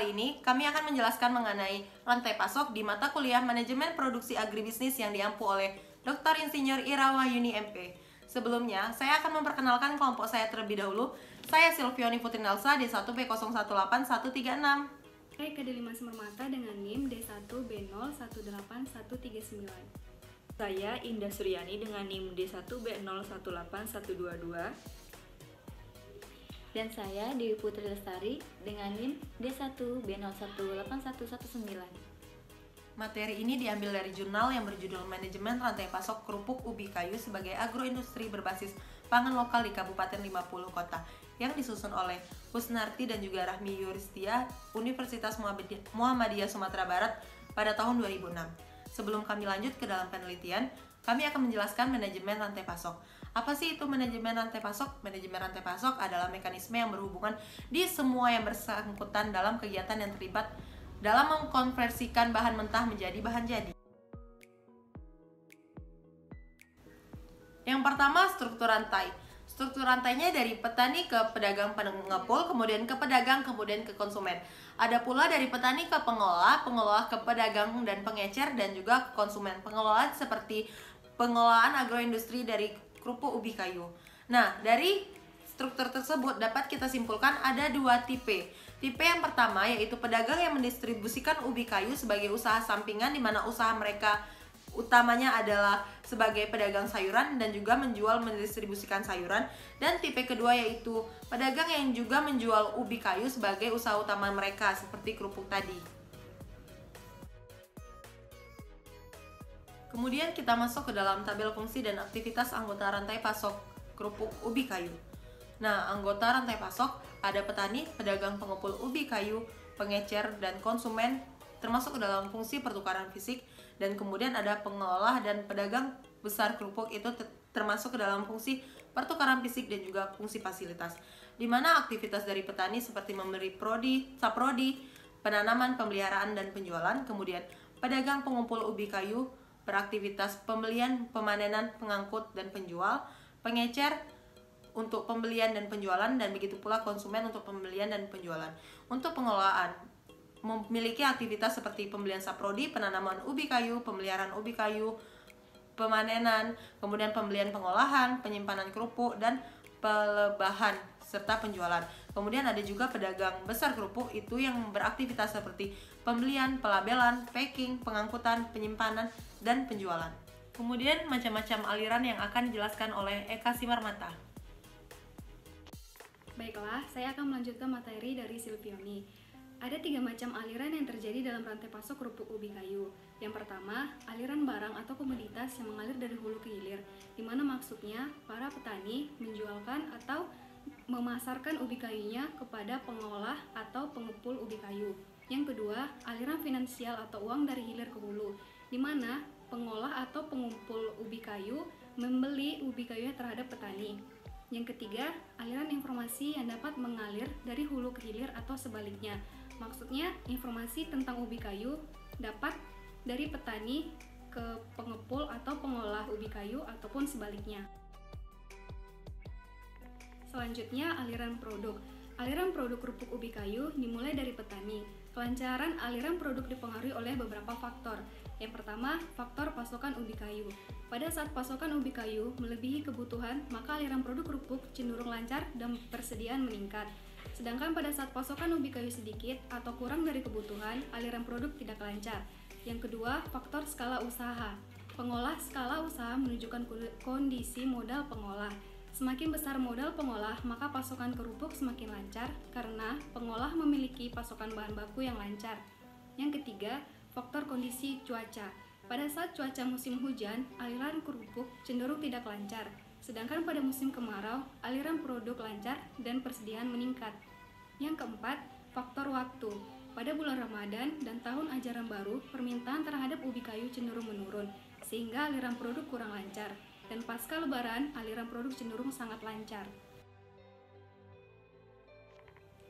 kali ini, kami akan menjelaskan mengenai rantai pasok di mata kuliah Manajemen Produksi Agribisnis yang diampu oleh Dr. Insinyur Ira Wahyuni MP. Sebelumnya, saya akan memperkenalkan kelompok saya terlebih dahulu. Saya Silvioni Putri Nelsa, D1B018136. Saya Kadelima Semermata dengan NIM D1B018139. Saya Indah Suryani dengan NIM D1B018122. Dan saya Dewi Putri Lestari dengan NIM D1B018119. Materi ini diambil dari jurnal yang berjudul Manajemen Rantai Pasok Kerupuk Ubi Kayu sebagai Agroindustri Berbasis Pangan Lokal di Kabupaten 50 Kota yang disusun oleh Husnarti dan juga Rahmi Yuristia Universitas Muhammadiyah Sumatera Barat pada tahun 2006. Sebelum kami lanjut ke dalam penelitian, kami akan menjelaskan manajemen rantai pasok. Apa sih itu manajemen rantai pasok? Manajemen rantai pasok adalah mekanisme yang berhubungan di semua yang bersangkutan dalam kegiatan yang terlibat dalam mengkonversikan bahan mentah menjadi bahan jadi. Yang pertama, struktur rantai. Struktur rantainya dari petani ke pedagang pengepul, kemudian ke pedagang, kemudian ke konsumen. Ada pula dari petani ke pengolah, pengolah ke pedagang dan pengecer, dan juga ke konsumen. Pengelolaan seperti pengolahan agroindustri dari kerupuk ubi kayu. Nah, dari struktur tersebut dapat kita simpulkan ada dua tipe. Tipe yang pertama yaitu pedagang yang mendistribusikan ubi kayu sebagai usaha sampingan, di mana usaha mereka utamanya adalah sebagai pedagang sayuran dan juga mendistribusikan sayuran. Dan tipe kedua yaitu pedagang yang juga menjual ubi kayu sebagai usaha utama mereka seperti kerupuk tadi. Kemudian kita masuk ke dalam tabel fungsi dan aktivitas anggota rantai pasok kerupuk ubi kayu. Nah, anggota rantai pasok ada petani, pedagang pengepul ubi kayu, pengecer, dan konsumen, termasuk ke dalam fungsi pertukaran fisik. Dan kemudian ada pengolah dan pedagang besar kerupuk, itu termasuk ke dalam fungsi pertukaran fisik dan juga fungsi fasilitas. Di mana aktivitas dari petani seperti memberi prodi, saprodi, penanaman, pemeliharaan, dan penjualan. Kemudian pedagang pengumpul ubi kayu beraktivitas pembelian, pemanenan, pengangkut, dan penjual. Pengecer untuk pembelian dan penjualan, dan begitu pula konsumen untuk pembelian dan penjualan. Untuk pengelolaan memiliki aktivitas seperti pembelian saprodi, penanaman ubi kayu, pemeliharaan ubi kayu, pemanenan, kemudian pembelian pengolahan, penyimpanan kerupuk, dan pelebahan serta penjualan. Kemudian ada juga pedagang besar kerupuk, itu yang beraktivitas seperti pembelian, pelabelan, packing, pengangkutan, penyimpanan, dan penjualan. Kemudian macam-macam aliran yang akan dijelaskan oleh Eka Simarmata. Baiklah, saya akan melanjutkan materi dari Silvioni. Ada 3 macam aliran yang terjadi dalam rantai pasok kerupuk ubi kayu. Yang pertama, aliran barang atau komoditas yang mengalir dari hulu ke hilir, di mana maksudnya para petani menjualkan atau memasarkan ubi kayunya kepada pengolah atau pengepul ubi kayu. Yang kedua, aliran finansial atau uang dari hilir ke hulu, di mana pengolah atau pengumpul ubi kayu membeli ubi kayunya terhadap petani. Yang ketiga, aliran informasi yang dapat mengalir dari hulu ke hilir atau sebaliknya. Maksudnya, informasi tentang ubi kayu dapat dari petani ke pengepul atau pengolah ubi kayu ataupun sebaliknya. Selanjutnya, aliran produk. Aliran produk kerupuk ubi kayu dimulai dari petani. Kelancaran aliran produk dipengaruhi oleh beberapa faktor. Yang pertama, faktor pasokan ubi kayu. Pada saat pasokan ubi kayu melebihi kebutuhan, maka aliran produk kerupuk cenderung lancar dan persediaan meningkat. Sedangkan pada saat pasokan ubi kayu sedikit atau kurang dari kebutuhan, aliran produk tidak lancar. Yang kedua, faktor skala usaha. Pengolah skala usaha menunjukkan kondisi modal pengolah. Semakin besar modal pengolah, maka pasokan kerupuk semakin lancar karena pengolah memiliki pasokan bahan baku yang lancar. Yang ketiga, faktor kondisi cuaca. Pada saat cuaca musim hujan, aliran kerupuk cenderung tidak lancar. Sedangkan pada musim kemarau, aliran produk lancar dan persediaan meningkat. Yang keempat, faktor waktu. Pada bulan Ramadan dan tahun ajaran baru, permintaan terhadap ubi kayu cenderung menurun, sehingga aliran produk kurang lancar. Dan pasca lebaran, aliran produk cenderung sangat lancar.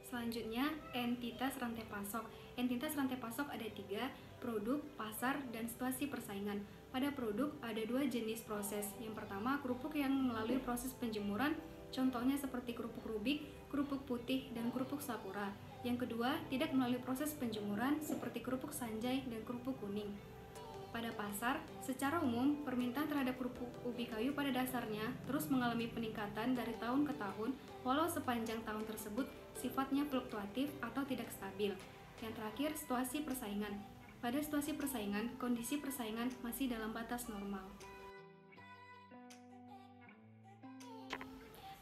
Selanjutnya, entitas rantai pasok. Entitas rantai pasok ada 3, produk, pasar, dan situasi persaingan. Pada produk ada 2 jenis proses. Yang pertama, kerupuk yang melalui proses penjemuran Contohnya seperti kerupuk Rubik, kerupuk putih, dan kerupuk Sakura. Yang kedua, tidak melalui proses penjemuran seperti kerupuk Sanjay dan kerupuk kuning. Pada pasar, secara umum, permintaan terhadap kerupuk ubi kayu pada dasarnya terus mengalami peningkatan dari tahun ke tahun, walau sepanjang tahun tersebut sifatnya fluktuatif atau tidak stabil. Yang terakhir, situasi persaingan. Pada situasi persaingan, kondisi persaingan masih dalam batas normal.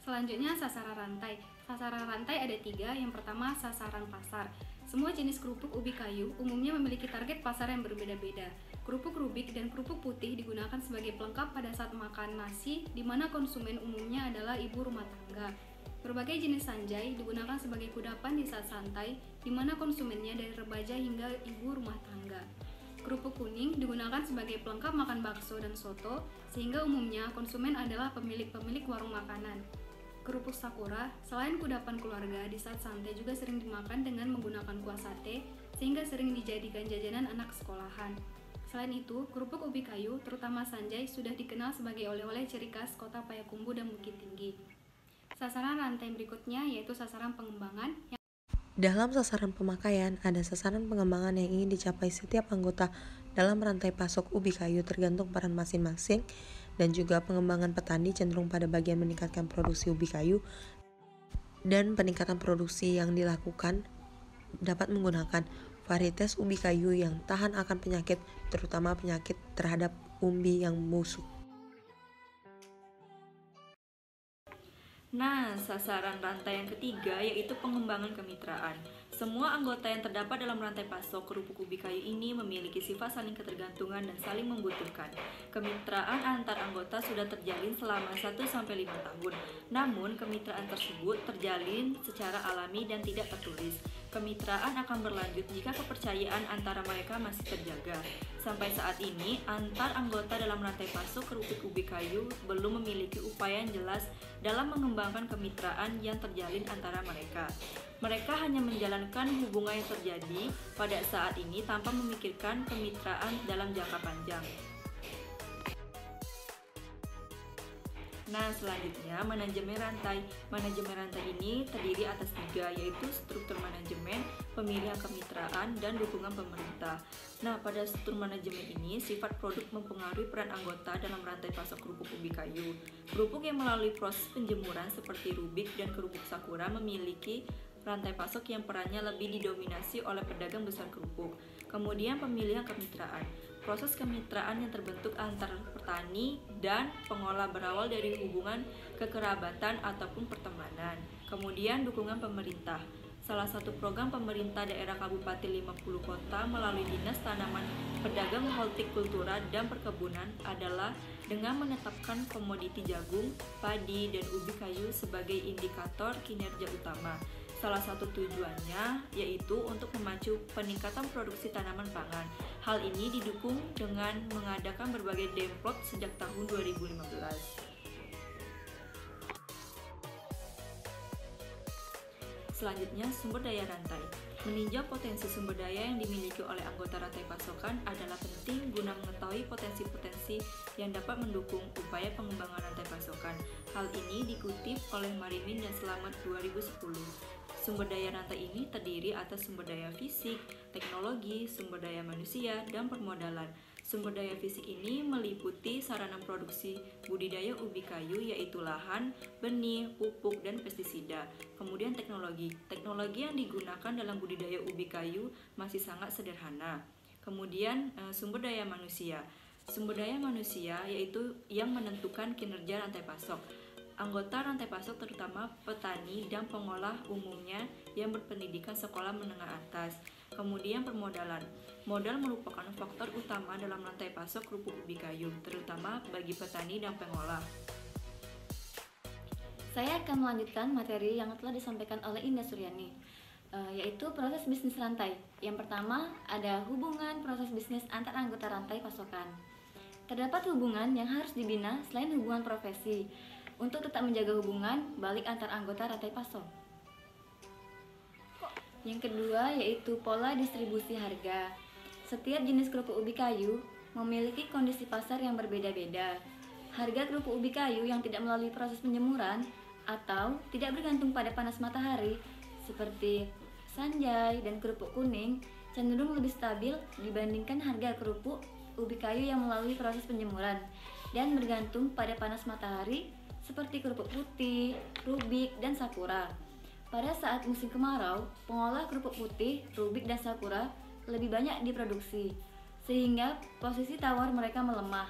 Selanjutnya, sasaran rantai. Sasaran rantai ada 3. Yang pertama, sasaran pasar. Semua jenis kerupuk ubi kayu umumnya memiliki target pasar yang berbeda-beda. Kerupuk Rubik dan kerupuk putih digunakan sebagai pelengkap pada saat makan nasi, di mana konsumen umumnya adalah ibu rumah tangga. Berbagai jenis sanjay digunakan sebagai kudapan di saat santai, di mana konsumennya dari remaja hingga ibu rumah tangga. Kerupuk kuning digunakan sebagai pelengkap makan bakso dan soto, sehingga umumnya konsumen adalah pemilik-pemilik warung makanan. Kerupuk Sakura, selain kudapan keluarga, di saat santai juga sering dimakan dengan menggunakan kuah sate, sehingga sering dijadikan jajanan anak sekolahan. Selain itu, kerupuk ubi kayu, terutama sanjay, sudah dikenal sebagai oleh-oleh ciri khas kota Payakumbuh dan Bukit Tinggi. Sasaran rantai berikutnya yaitu sasaran pengembangan. Dalam sasaran pemakaian, ada sasaran pengembangan yang ingin dicapai setiap anggota dalam rantai pasok ubi kayu tergantung peran masing-masing, dan juga pengembangan petani cenderung pada bagian meningkatkan produksi ubi kayu, dan peningkatan produksi yang dilakukan dapat menggunakan varietas ubi kayu yang tahan akan penyakit, terutama penyakit terhadap umbi yang busuk. Nah, sasaran rantai yang ketiga yaitu pengembangan kemitraan. Semua anggota yang terdapat dalam rantai pasok kerupuk ubi kayu ini memiliki sifat saling ketergantungan dan saling membutuhkan. Kemitraan antar anggota sudah terjalin selama 1-5 tahun. Namun, kemitraan tersebut terjalin secara alami dan tidak tertulis. Kemitraan akan berlanjut jika kepercayaan antara mereka masih terjaga. Sampai saat ini, antar anggota dalam rantai pasok kerupuk ubi kayu belum memiliki upaya yang jelas dalam mengembangkan kemitraan yang terjalin antara mereka. Mereka hanya menjalankan hubungan yang terjadi pada saat ini tanpa memikirkan kemitraan dalam jangka panjang. Nah, selanjutnya manajemen rantai. Manajemen rantai ini terdiri atas 3, yaitu struktur manajemen, pemilihan kemitraan, dan dukungan pemerintah. Nah, pada struktur manajemen ini, sifat produk mempengaruhi peran anggota dalam rantai pasok kerupuk ubi kayu. Kerupuk yang melalui proses penjemuran seperti Rubik dan kerupuk Sakura memiliki rantai pasok yang perannya lebih didominasi oleh pedagang besar kerupuk. Kemudian pemilihan kemitraan. Proses kemitraan yang terbentuk antara petani dan pengolah berawal dari hubungan kekerabatan ataupun pertemanan. Kemudian dukungan pemerintah. Salah satu program pemerintah daerah Kabupaten 50 Kota melalui Dinas Tanaman, Pedagang Hortikultura dan Perkebunan adalah dengan menetapkan komoditi jagung, padi, dan ubi kayu sebagai indikator kinerja utama. Salah satu tujuannya yaitu untuk memacu peningkatan produksi tanaman pangan. Hal ini didukung dengan mengadakan berbagai demplot sejak tahun 2015. Selanjutnya, sumber daya rantai. Meninjau potensi sumber daya yang dimiliki oleh anggota rantai pasokan adalah penting guna mengetahui potensi-potensi yang dapat mendukung upaya pengembangan rantai pasokan. Hal ini dikutip oleh Marimin dan Slamet 2010. Sumber daya rantai ini terdiri atas sumber daya fisik, teknologi, sumber daya manusia, dan permodalan. Sumber daya fisik ini meliputi sarana produksi budidaya ubi kayu yaitu lahan, benih, pupuk, dan pestisida. Kemudian teknologi. Teknologi yang digunakan dalam budidaya ubi kayu masih sangat sederhana. Kemudian sumber daya manusia. Sumber daya manusia yaitu yang menentukan kinerja rantai pasok. Anggota rantai pasok terutama petani dan pengolah umumnya yang berpendidikan sekolah menengah atas. Kemudian permodalan. Modal merupakan faktor utama dalam rantai pasok kerupuk ubi kayu, terutama bagi petani dan pengolah. Saya akan melanjutkan materi yang telah disampaikan oleh Indah Suryani, yaitu proses bisnis rantai. Yang pertama, ada hubungan proses bisnis antar anggota rantai pasokan. Terdapat hubungan yang harus dibina selain hubungan profesi, untuk tetap menjaga hubungan balik antar anggota rantai pasok. Yang kedua yaitu pola distribusi harga. Setiap jenis kerupuk ubi kayu memiliki kondisi pasar yang berbeda-beda. Harga kerupuk ubi kayu yang tidak melalui proses penjemuran atau tidak bergantung pada panas matahari seperti sanjay dan kerupuk kuning cenderung lebih stabil dibandingkan harga kerupuk ubi kayu yang melalui proses penjemuran dan bergantung pada panas matahari seperti kerupuk putih, rubik, dan sakura. Pada saat musim kemarau, pengolah kerupuk putih, rubik, dan sakura lebih banyak diproduksi, sehingga posisi tawar mereka melemah.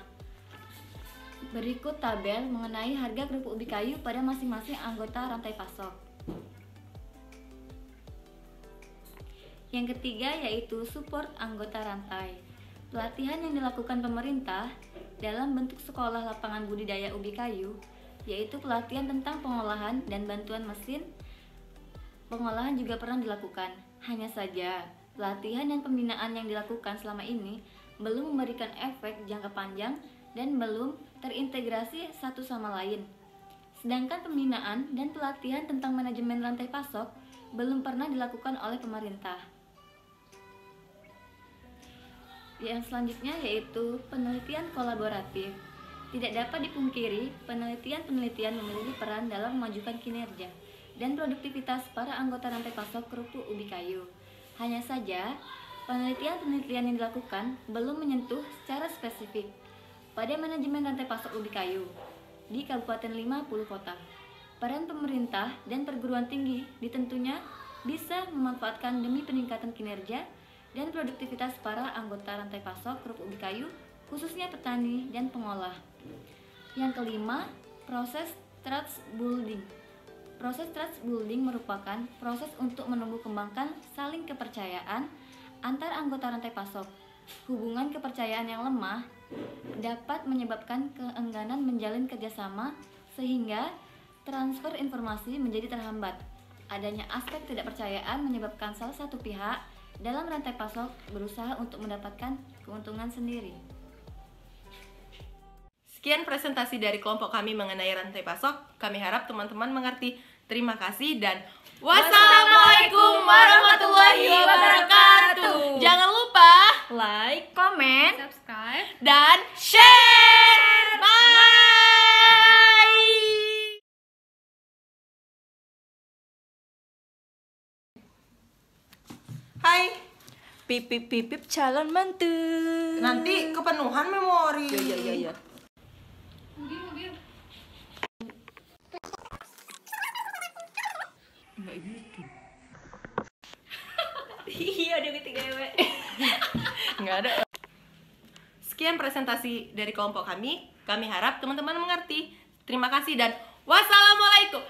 Berikut tabel mengenai harga kerupuk ubi kayu pada masing-masing anggota rantai pasok. Yang ketiga yaitu support anggota rantai. Pelatihan yang dilakukan pemerintah dalam bentuk sekolah lapangan budidaya ubi kayu, yaitu pelatihan tentang pengolahan dan bantuan mesin pengolahan juga pernah dilakukan. Hanya saja, pelatihan dan pembinaan yang dilakukan selama ini belum memberikan efek jangka panjang dan belum terintegrasi satu sama lain. Sedangkan pembinaan dan pelatihan tentang manajemen rantai pasok belum pernah dilakukan oleh pemerintah. Yang selanjutnya yaitu penelitian kolaboratif. Tidak dapat dipungkiri, penelitian-penelitian memiliki peran dalam memajukan kinerja dan produktivitas para anggota rantai pasok kerupuk ubi kayu. Hanya saja, penelitian-penelitian yang dilakukan belum menyentuh secara spesifik pada manajemen rantai pasok ubi kayu di Kabupaten 50 kota. Peran pemerintah dan perguruan tinggi tentunya bisa memanfaatkan demi peningkatan kinerja dan produktivitas para anggota rantai pasok kerupuk ubi kayu, khususnya petani dan pengolah. Yang kelima, proses trust building. Proses trust building merupakan proses untuk menumbuh kembangkan saling kepercayaan antar anggota rantai pasok. Hubungan kepercayaan yang lemah dapat menyebabkan keengganan menjalin kerjasama sehingga transfer informasi menjadi terhambat. Adanya aspek ketidakpercayaan menyebabkan salah satu pihak dalam rantai pasok berusaha untuk mendapatkan keuntungan sendiri. Sekian presentasi dari kelompok kami mengenai rantai pasok. Kami harap teman-teman mengerti. Terima kasih dan wassalamualaikum warahmatullahi wabarakatuh. Jangan lupa Like, comment, Subscribe. dan share. Bye. Hai. pip pip pip pip calon mantu. Nanti kepenuhan memori. Ya. Iya, ada ketiga ewe. Nggak ada. Sekian presentasi dari kelompok kami. Kami harap teman-teman mengerti. Terima kasih dan wassalamualaikum